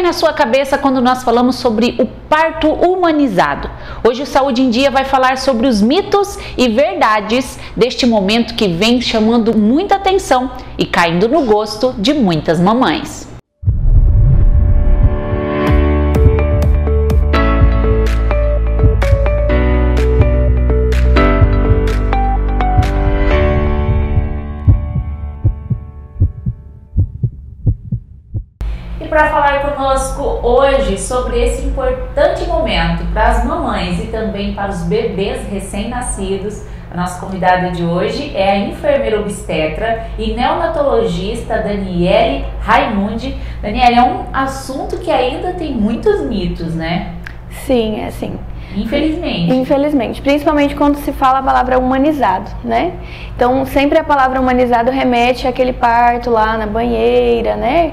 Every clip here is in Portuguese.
vem na sua cabeça quando nós falamos sobre o parto humanizado? Hoje o Saúde em Dia vai falar sobre os mitos e verdades deste momento que vem chamando muita atenção e caindo no gosto de muitas mamães. Para falar conosco hoje sobre esse importante momento para as mamães e também para os bebês recém-nascidos, a nossa convidada de hoje é a enfermeira obstetra e neonatologista Daniele Raimundi. Daniele, é um assunto que ainda tem muitos mitos, né? Sim, é assim. Infelizmente. Infelizmente, principalmente quando se fala a palavra humanizado, né? Então, sempre a palavra humanizado remete àquele parto lá na banheira, né?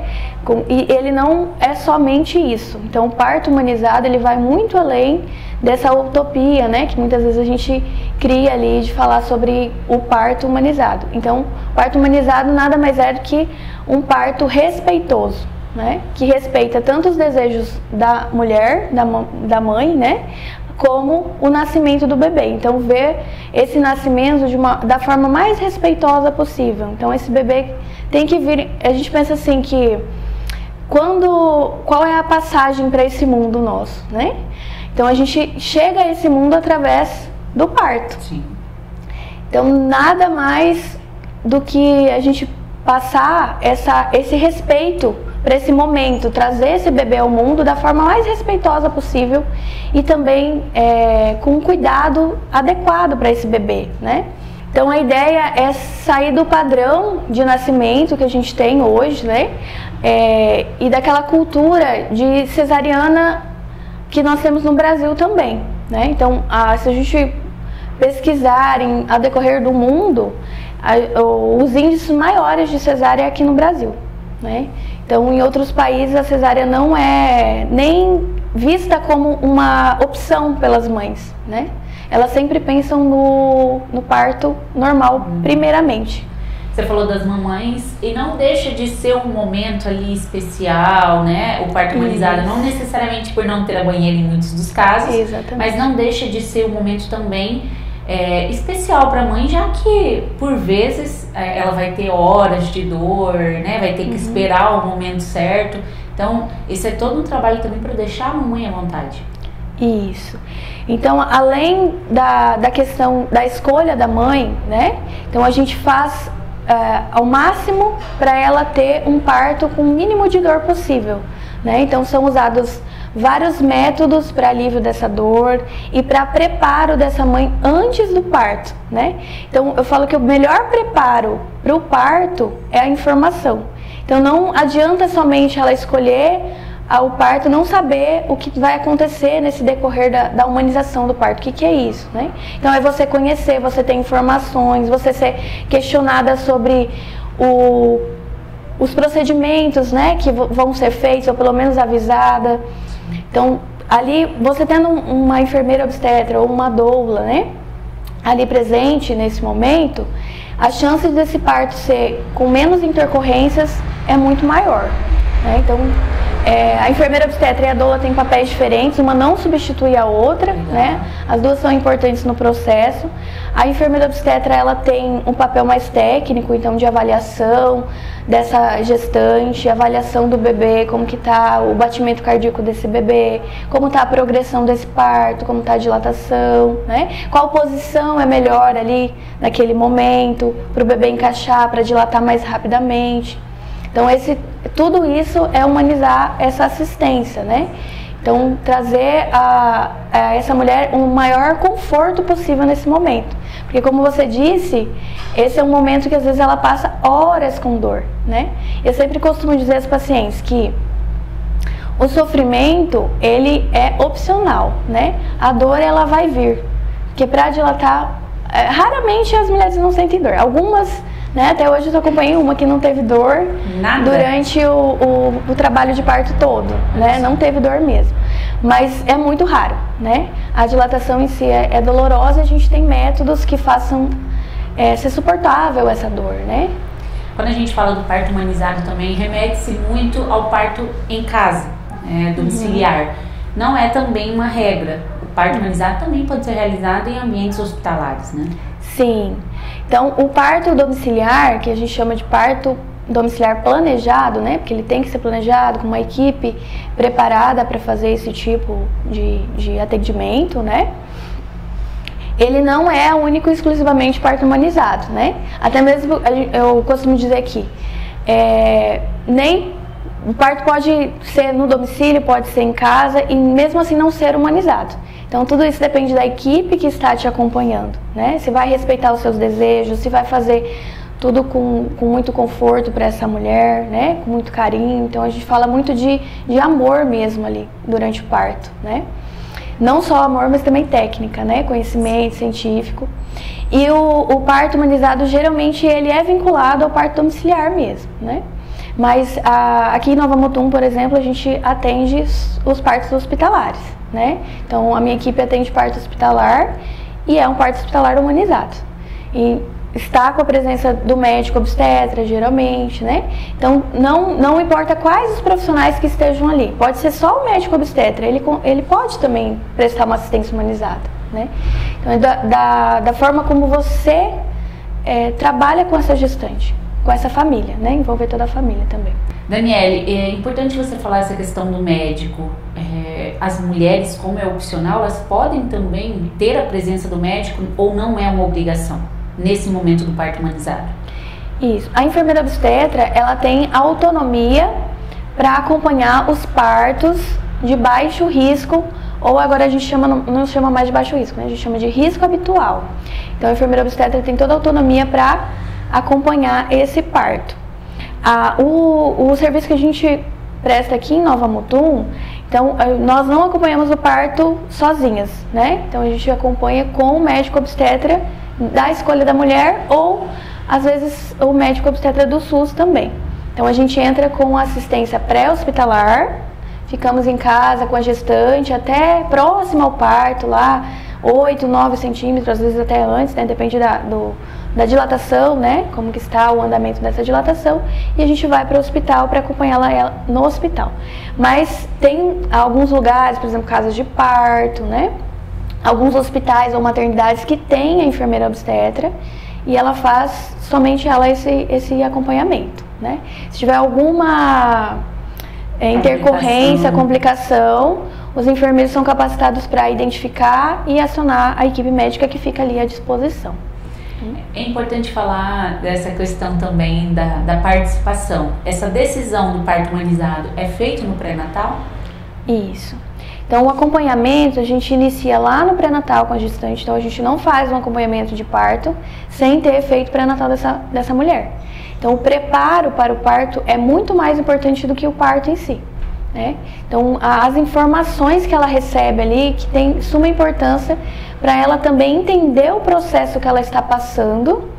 E ele não é somente isso. Então, o parto humanizado, ele vai muito além dessa utopia, né? Que muitas vezes a gente cria ali de falar sobre o parto humanizado. Então, o parto humanizado nada mais é do que um parto respeitoso, né? Que respeita tanto os desejos da mulher, da mãe, né? Como o nascimento do bebê. Então, ver esse nascimento da forma mais respeitosa possível. Então, esse bebê tem que vir. A gente pensa assim que qual é a passagem para esse mundo nosso, né? Então, a gente chega a esse mundo através do parto. Sim. Então, nada mais do que a gente passar esse respeito para esse momento, trazer esse bebê ao mundo da forma mais respeitosa possível e também com um cuidado adequado para esse bebê, né? Então a ideia é sair do padrão de nascimento que a gente tem hoje, né? E daquela cultura de cesariana que nós temos no Brasil também, né? Então se a gente pesquisar a decorrer do mundo, os índices maiores de cesárea é aqui no Brasil, né? Então, em outros países, a cesárea não é nem vista como uma opção pelas mães, né? Elas sempre pensam no parto normal, primeiramente. Você falou das mamães e não deixa de ser um momento ali especial, né? O parto humanizado, não necessariamente por não ter a banheira em muitos dos casos, exatamente, mas não deixa de ser um momento também especial para a mãe, já que por vezes ela vai ter horas de dor, né? Vai ter que esperar o momento certo. Então, esse é todo um trabalho também para deixar a mamãe à vontade. Isso. Então, além da questão da escolha da mãe, né? Então, a gente faz ao máximo para ela ter um parto com o mínimo de dor possível, né? Então, são usados vários métodos para alívio dessa dor e para preparo dessa mãe antes do parto, né? Então, eu falo que o melhor preparo para o parto é a informação. Então, não adianta somente ela escolher o parto, não saber o que vai acontecer nesse decorrer da humanização do parto. O que é isso, né? Então, é você conhecer, você ter informações, você ser questionada sobre os procedimentos, né, que vão ser feitos, ou pelo menos avisada. Então, ali, você tendo uma enfermeira obstetra ou uma doula, né, ali presente nesse momento, a chance desse parto ser com menos intercorrências é muito maior, né? Então, a enfermeira obstetra e a doula têm papéis diferentes, uma não substitui a outra, né? As duas são importantes no processo. A enfermeira obstetra, ela tem um papel mais técnico, então de avaliação dessa gestante, avaliação do bebê, como que está o batimento cardíaco desse bebê, como está a progressão desse parto, como está a dilatação, né? Qual posição é melhor ali naquele momento para o bebê encaixar, para dilatar mais rapidamente. Então, tudo isso é humanizar essa assistência, né? Então, trazer a essa mulher um maior conforto possível nesse momento. Porque, como você disse, esse é um momento que às vezes ela passa horas com dor, né? Eu sempre costumo dizer aos pacientes que o sofrimento, ele é opcional, né? A dor, ela vai vir. Porque para dilatar, raramente as mulheres não sentem dor. Algumas, né? Até hoje eu acompanhei uma que não teve dor durante o trabalho de parto todo, né? Não teve dor mesmo. Mas é muito raro, né? A dilatação em si é dolorosa e a gente tem métodos que façam ser suportável essa dor, né? Quando a gente fala do parto humanizado também, remete-se muito ao parto em casa. domiciliar, não é também uma regra. O parto humanizado também pode ser realizado em ambientes hospitalares, né? Sim. Então, o parto domiciliar, que a gente chama de parto domiciliar planejado, né? Porque ele tem que ser planejado com uma equipe preparada para fazer esse tipo de atendimento, né? Ele não é único e exclusivamente parto humanizado, né? Até mesmo, eu costumo dizer que nem o parto pode ser no domicílio, pode ser em casa e mesmo assim não ser humanizado. Então tudo isso depende da equipe que está te acompanhando, né? Se vai respeitar os seus desejos, se vai fazer tudo com muito conforto para essa mulher, né? Com muito carinho. Então a gente fala muito de amor mesmo ali durante o parto, né? Não só amor, mas também técnica, né? Conhecimento científico. E o parto humanizado, geralmente, ele é vinculado ao parto domiciliar mesmo, né? Mas aqui em Nova Mutum, por exemplo, a gente atende os partos hospitalares, né? Então, a minha equipe atende parto hospitalar e é um parto hospitalar humanizado. E está com a presença do médico obstetra, geralmente, né? Então, não importa quais os profissionais que estejam ali. Pode ser só o médico obstetra, ele pode também prestar uma assistência humanizada, né? Então, é da forma como você trabalha com essa gestante, com essa família, né? Envolver toda a família também. Daniele, é importante você falar essa questão do médico. As mulheres, como é opcional, elas podem também ter a presença do médico ou não é uma obrigação nesse momento do parto humanizado? Isso. A enfermeira obstetra, ela tem autonomia para acompanhar os partos de baixo risco, ou agora a gente não chama mais de baixo risco, né? A gente chama de risco habitual. Então a enfermeira obstetra tem toda a autonomia para acompanhar esse parto. O serviço que a gente presta aqui em Nova Mutum, então nós não acompanhamos o parto sozinhas, né? Então a gente acompanha com o médico obstetra da escolha da mulher ou, às vezes, o médico obstetra do SUS também. Então, a gente entra com assistência pré-hospitalar, ficamos em casa com a gestante até próximo ao parto, lá 8, 9 centímetros, às vezes até antes, né? Depende da dilatação, né? Como que está o andamento dessa dilatação, e a gente vai para o hospital para acompanhar ela no hospital. Mas tem alguns lugares, por exemplo, casas de parto, né? Alguns hospitais ou maternidades que têm a enfermeira obstetra e ela faz somente esse acompanhamento, né? Se tiver alguma intercorrência, complicação, os enfermeiros são capacitados para identificar e acionar a equipe médica que fica ali à disposição. É importante falar dessa questão também da participação. Essa decisão do parto humanizado é feita no pré-natal? Isso. Então, o acompanhamento a gente inicia lá no pré-natal com a gestante, então a gente não faz um acompanhamento de parto sem ter feito pré-natal dessa mulher. Então, o preparo para o parto é muito mais importante do que o parto em si, né? Então, as informações que ela recebe ali, que tem suma importância para ela também entender o processo que ela está passando,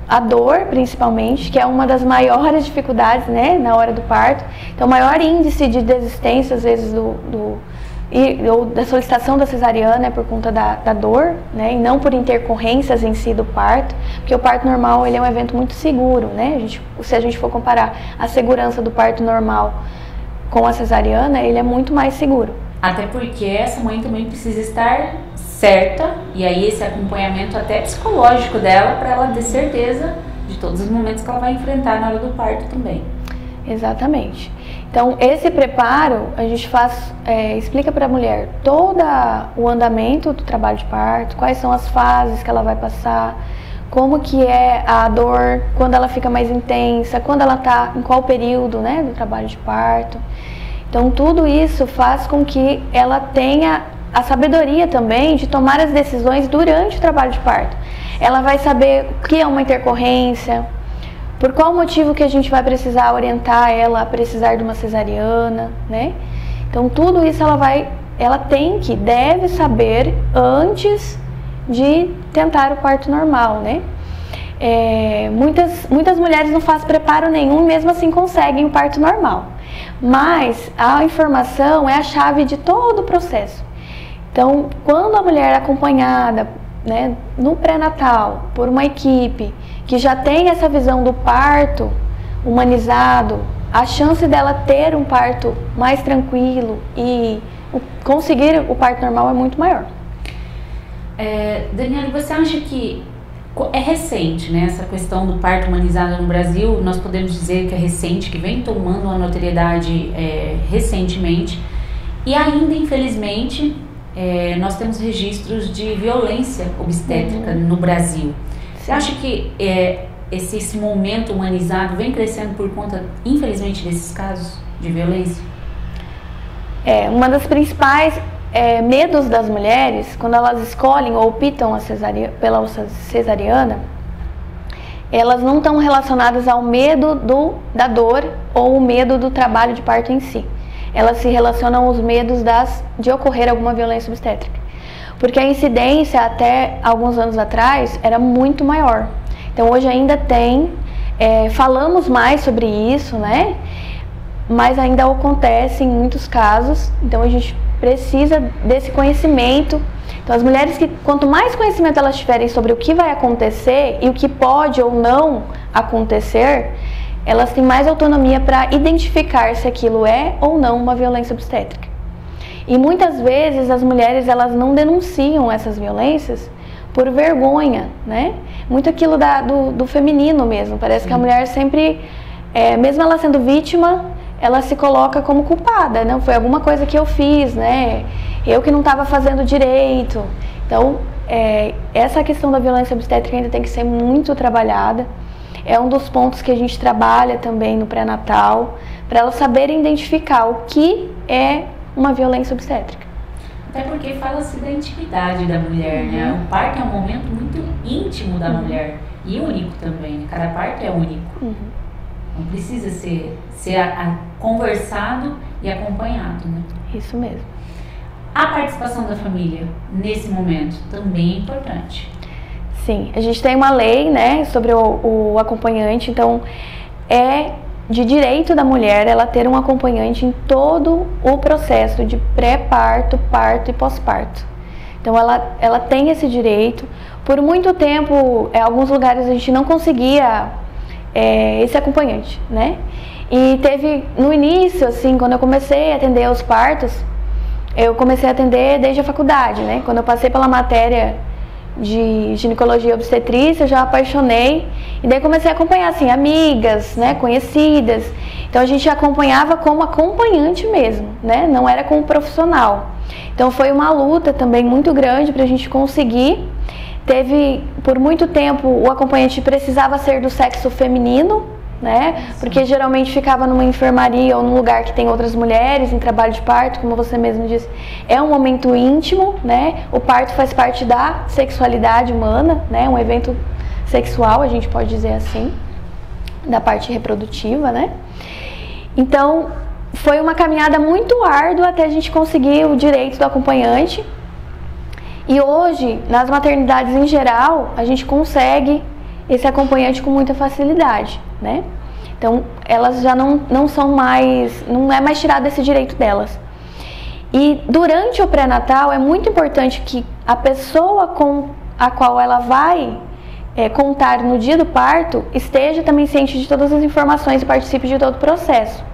a dor principalmente, que é uma das maiores dificuldades, né, na hora do parto. Então, o maior índice de desistência, às vezes, ou da solicitação da cesariana é por conta da dor, né, e não por intercorrências em si do parto, porque o parto normal ele é um evento muito seguro, né? Se a gente for comparar a segurança do parto normal com a cesariana, ele é muito mais seguro. Até porque essa mãe também precisa estar certa, e aí esse acompanhamento até psicológico dela, para ela ter certeza de todos os momentos que ela vai enfrentar na hora do parto também. Exatamente. Então, esse preparo, a gente explica para a mulher todo o andamento do trabalho de parto, quais são as fases que ela vai passar, como que é a dor, quando ela fica mais intensa, quando ela está em qual período, né, do trabalho de parto. Então, tudo isso faz com que ela tenha a sabedoria também de tomar as decisões durante o trabalho de parto. Ela vai saber o que é uma intercorrência, por qual motivo que a gente vai precisar orientar ela a precisar de uma cesariana, né? Então, tudo isso ela deve saber antes de tentar o parto normal, né? Muitas mulheres não fazem preparo nenhum e mesmo assim conseguem o parto normal. Mas a informação é a chave de todo o processo. Então, quando a mulher é acompanhada, né, no pré-natal por uma equipe que já tem essa visão do parto humanizado a chance dela ter um parto mais tranquilo e conseguir o parto normal é muito maior. Daniela, você acha que é recente, né, essa questão do parto humanizado no Brasil? Nós podemos dizer que é recente, que vem tomando uma notoriedade recentemente, e ainda, infelizmente, nós temos registros de violência obstétrica no Brasil. Você acha que esse momento humanizado vem crescendo por conta, infelizmente, desses casos de violência? Uma das principais medos das mulheres, quando elas escolhem ou optam pela cesariana, elas não estão relacionadas ao medo da dor ou o medo do trabalho de parto em si. Elas se relacionam aos medos de ocorrer alguma violência obstétrica. Porque a incidência até alguns anos atrás era muito maior. Então hoje ainda falamos mais sobre isso, né? Mas ainda acontece em muitos casos, então a gente precisa desse conhecimento. Então as mulheres quanto mais conhecimento elas tiverem sobre o que vai acontecer e o que pode ou não acontecer, elas têm mais autonomia para identificar se aquilo é ou não uma violência obstétrica. E muitas vezes as mulheres elas não denunciam essas violências por vergonha, né? Muito aquilo do feminino mesmo, parece que a mulher sempre, mesmo ela sendo vítima, ela se coloca como culpada, não foi alguma coisa que eu fiz, né? Eu que não estava fazendo direito. Então, essa questão da violência obstétrica ainda tem que ser muito trabalhada. É um dos pontos que a gente trabalha também no pré-natal, para elas saberem identificar o que é uma violência obstétrica. Até porque fala-se da intimidade da mulher, né? O parto é um momento muito íntimo da mulher e único também, né? Cada parto é único. Não precisa ser conversado e acompanhado, né? Isso mesmo. A participação da família nesse momento também é importante. Sim, a gente tem uma lei, né, sobre o acompanhante, então é de direito da mulher ela ter um acompanhante em todo o processo de pré-parto, parto e pós-parto. Então ela tem esse direito. Por muito tempo, em alguns lugares a gente não conseguia esse acompanhante, né? E teve, no início, assim, quando eu comecei a atender os partos, eu comecei a atender desde a faculdade, né? Quando eu passei pela matéria de ginecologia e obstetrícia, eu já apaixonei e daí comecei a acompanhar, assim, amigas, né, conhecidas. Então a gente acompanhava como acompanhante mesmo, né? Não era como profissional. Então foi uma luta também muito grande para a gente conseguir. Teve, por muito tempo, o acompanhante precisava ser do sexo feminino, né? Porque geralmente ficava numa enfermaria ou num lugar que tem outras mulheres em trabalho de parto, como você mesmo disse, é um momento íntimo, né? O parto faz parte da sexualidade humana, né? Um evento sexual, a gente pode dizer assim, da parte reprodutiva, né? Então, foi uma caminhada muito árdua até a gente conseguir o direito do acompanhante. E hoje, nas maternidades em geral, a gente consegue esse acompanhante com muita facilidade, né? Então, elas já não são mais, não é mais tirado esse direito delas. E durante o pré-natal é muito importante que a pessoa com a qual ela vai contar no dia do parto esteja também ciente de todas as informações e participe de todo o processo.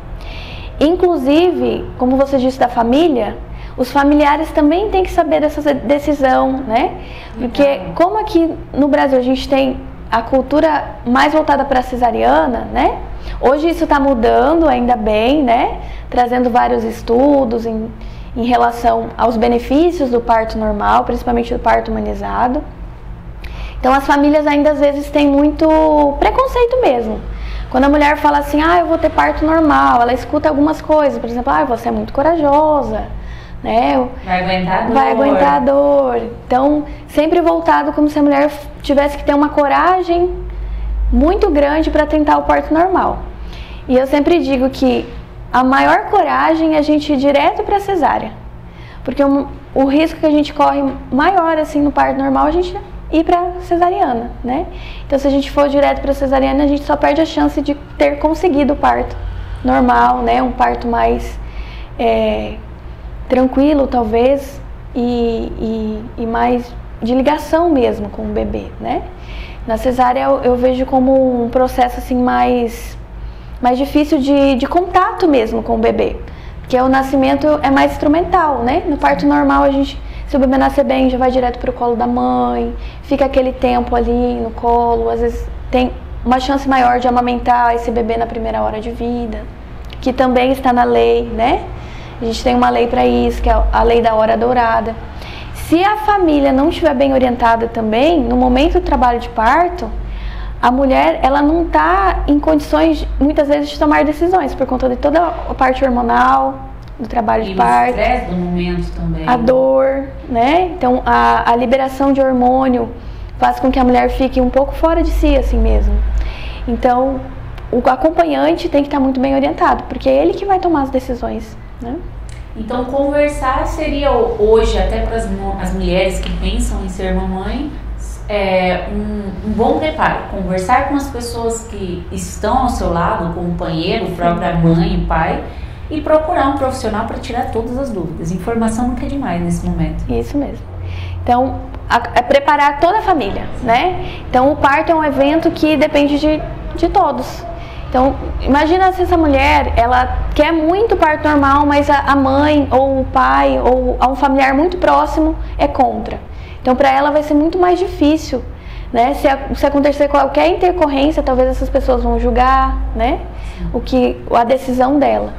Inclusive, como você disse da família, os familiares também têm que saber dessa decisão, né? Porque como aqui no Brasil a gente tem a cultura mais voltada para a cesariana, né? Hoje isso está mudando, ainda bem, né? Trazendo vários estudos em relação aos benefícios do parto normal, principalmente do parto humanizado. Então as famílias ainda às vezes têm muito preconceito mesmo. Quando a mulher fala assim, eu vou ter parto normal, ela escuta algumas coisas, por exemplo, você é muito corajosa, né? Vai aguentar a dor. Então, sempre voltado como se a mulher tivesse que ter uma coragem muito grande para tentar o parto normal. E eu sempre digo que a maior coragem é a gente ir direto para a cesárea. Porque o risco que a gente corre maior assim no parto normal, a gente ir para cesariana, né? Então, se a gente for direto para cesariana, a gente só perde a chance de ter conseguido o parto normal, né? Um parto mais tranquilo, talvez, e mais de ligação mesmo com o bebê, né? Na cesárea eu vejo como um processo assim mais mais difícil de contato mesmo com o bebê. Porque o nascimento é mais instrumental, né? No parto normal, se o bebê nascer bem, já vai direto para o colo da mãe, fica aquele tempo ali no colo, às vezes tem uma chance maior de amamentar esse bebê na primeira hora de vida, que também está na lei, né? A gente tem uma lei para isso, que é a lei da hora dourada. Se a família não estiver bem orientada também, no momento do trabalho de parto, a mulher, ela não está em condições, muitas vezes, de tomar decisões, por conta de toda a parte hormonal, do trabalho de parto. O estresse do momento também. A dor, né? Então, a liberação de hormônio faz com que a mulher fique um pouco fora de si, assim mesmo. Então, o acompanhante tem que estar muito bem orientado, porque é ele que vai tomar as decisões, né? Então, conversar seria hoje, até para as mulheres que pensam em ser mamãe, um bom preparo. Conversar com as pessoas que estão ao seu lado, o companheiro, a própria mãe, o pai, e procurar um profissional para tirar todas as dúvidas. Informação nunca é demais nesse momento. Isso mesmo. Então, é preparar toda a família, né? Então, o parto é um evento que depende de todos. Então, imagina se essa mulher, ela quer muito parto normal, mas a mãe, ou o pai, ou um familiar muito próximo é contra. Então, para ela vai ser muito mais difícil, né? Se acontecer qualquer intercorrência, talvez essas pessoas vão julgar, né? A decisão dela.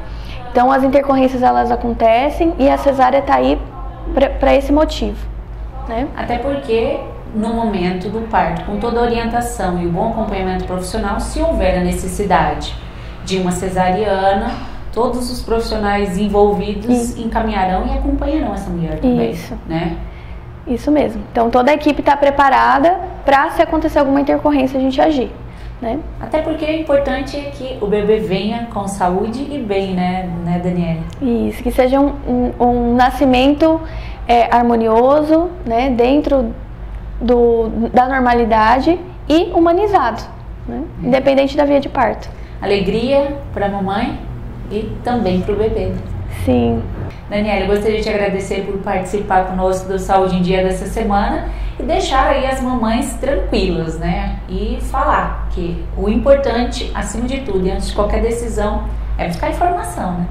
Então, as intercorrências, elas acontecem e a cesárea está aí para esse motivo, né? Até porque, no momento do parto, com toda a orientação e o bom acompanhamento profissional, se houver a necessidade de uma cesariana, todos os profissionais envolvidos encaminharão e acompanharão essa mulher também, né? Isso mesmo. Então, toda a equipe está preparada para, se acontecer alguma intercorrência, a gente agir, né? Até porque o importante é que o bebê venha com saúde e bem, né Daniele? Isso, que seja um nascimento harmonioso, né? Dentro da normalidade e humanizado, né? Independente da via de parto. Alegria para a mamãe e também para o bebê. Sim. Daniele, eu gostaria de te agradecer por participar conosco do Saúde em Dia dessa semana e deixar aí as mamães tranquilas, né? E falar que o importante, acima de tudo, e antes de qualquer decisão, é buscar informação, né?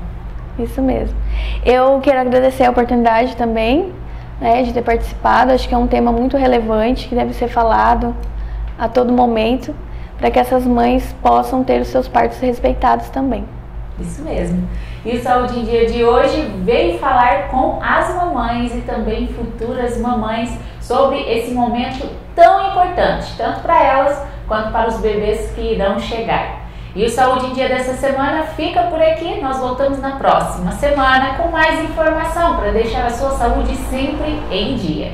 Isso mesmo. Eu quero agradecer a oportunidade também, né, de ter participado. Acho que é um tema muito relevante, que deve ser falado a todo momento, para que essas mães possam ter os seus partos respeitados também. Isso mesmo. E o Saúde em Dia de hoje veio falar com as mamães e também futuras mamães sobre esse momento tão importante, tanto para elas quanto para os bebês que irão chegar. E o Saúde em Dia dessa semana fica por aqui. Nós voltamos na próxima semana com mais informação para deixar a sua saúde sempre em dia.